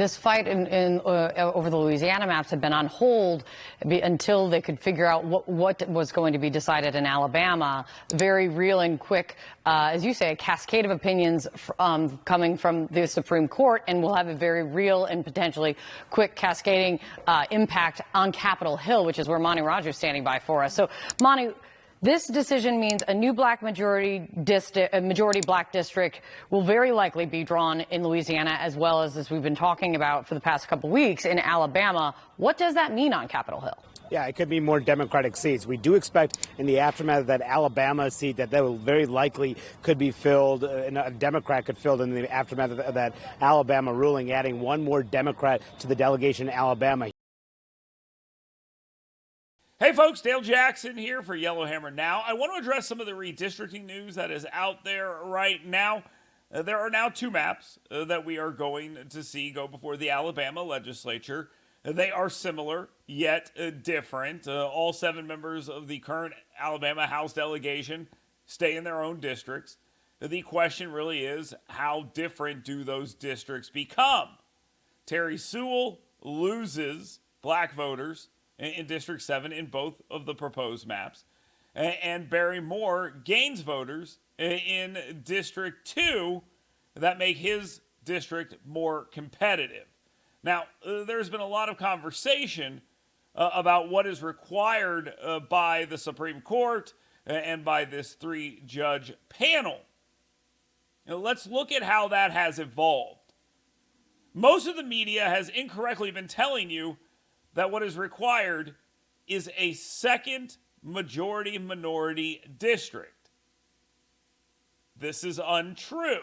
This fight over the Louisiana maps had been on hold until they could figure out what was going to be decided in Alabama. Very real and quick, as you say, a cascade of opinions coming from the Supreme Court, and will have a very real and potentially quick cascading impact on Capitol Hill, which is where Monty Rogers is standing by for us. So, Monty, this decision means a new majority black district will very likely be drawn in Louisiana, as well as we've been talking about for the past couple of weeks, in Alabama. What does that mean on Capitol Hill? Yeah, it could be more Democratic seats. We do expect in the aftermath of that Alabama seat that will very likely could be filled, and a Democrat could fill in the aftermath of that Alabama ruling, adding one more Democrat to the delegation in Alabama. Hey folks, Dale Jackson here for Yellowhammer Now. I want to address some of the redistricting news that is out there right now. There are now two maps that we are going to see go before the Alabama legislature. They are similar, yet different. All 7 members of the current Alabama House delegation stay in their own districts. The question really is, how different do those districts become? Terry Sewell loses black voters in District 7 in both of the proposed maps, and Barry Moore gains voters in District 2 that make his district more competitive. Now, there's been a lot of conversation about what is required by the Supreme Court and by this 3-judge panel. Now, let's look at how that has evolved. Most of the media has incorrectly been telling you that what is required is a second majority-minority district. This is untrue.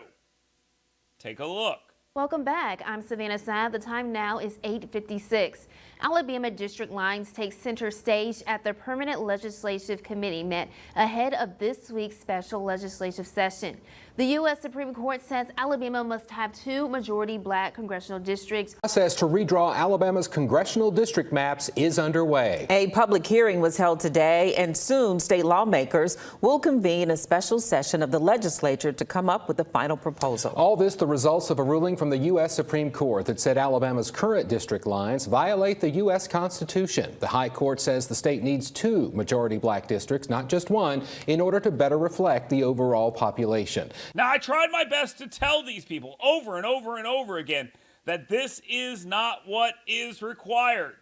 Take a look. Welcome back. I'm Savannah Saab. The time now is 8:56. Alabama district lines take center stage at the Permanent Legislative Committee met ahead of this week's special legislative session. The U.S. Supreme Court says Alabama must have 2 majority black congressional districts. The process to redraw Alabama's congressional district maps is underway. A public hearing was held today, and soon state lawmakers will convene a special session of the legislature to come up with the final proposal. All this the results of a ruling from the U.S. Supreme Court that said Alabama's current district lines violate the U.S. Constitution. The High Court says the state needs 2 majority black districts, not just 1, in order to better reflect the overall population. Now, I tried my best to tell these people over and over and over again that this is not what is required.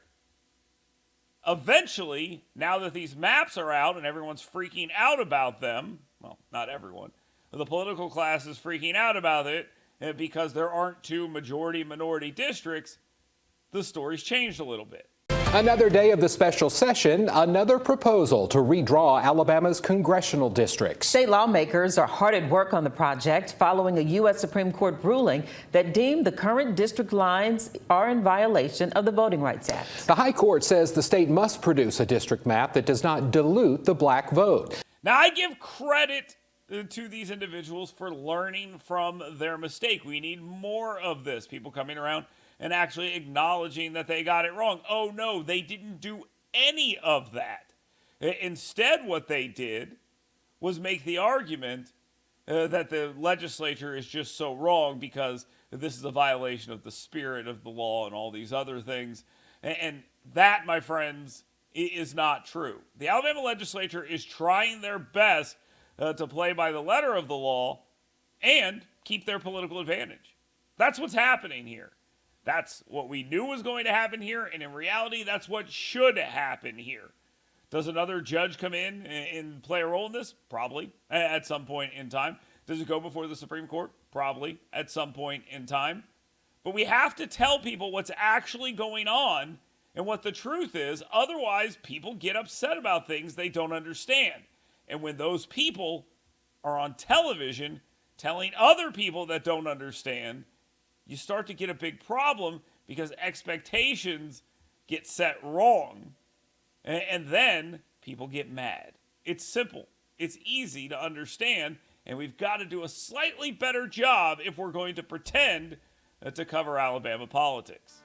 Eventually, now that these maps are out and everyone's freaking out about them, well, not everyone, but the political class is freaking out about it because there aren't 2 majority-minority districts, the story's changed a little bit. Another day of the special session, another proposal to redraw Alabama's congressional districts. State lawmakers are hard at work on the project following a U.S. Supreme Court ruling that deemed the current district lines are in violation of the Voting Rights Act. The High Court says the state must produce a district map that does not dilute the black vote. Now, I give credit to these individuals for learning from their mistake. We need more of this. People coming around and actually acknowledging that they got it wrong. Oh no, they didn't do any of that. Instead, what they did was make the argument that the legislature is just so wrong because this is a violation of the spirit of the law and all these other things. And that, my friends, is not true. The Alabama legislature is trying their best to play by the letter of the law and keep their political advantage. That's what's happening here. That's what we knew was going to happen here, and in reality, that's what should happen here. Does another judge come in and play a role in this? Probably, at some point in time. Does it go before the Supreme Court? Probably, at some point in time. But we have to tell people what's actually going on and what the truth is. Otherwise, people get upset about things they don't understand. And when those people are on television telling other people that don't understand, you start to get a big problem because expectations get set wrong, and then people get mad. It's simple. It's easy to understand, and we've got to do a slightly better job if we're going to pretend to cover Alabama politics.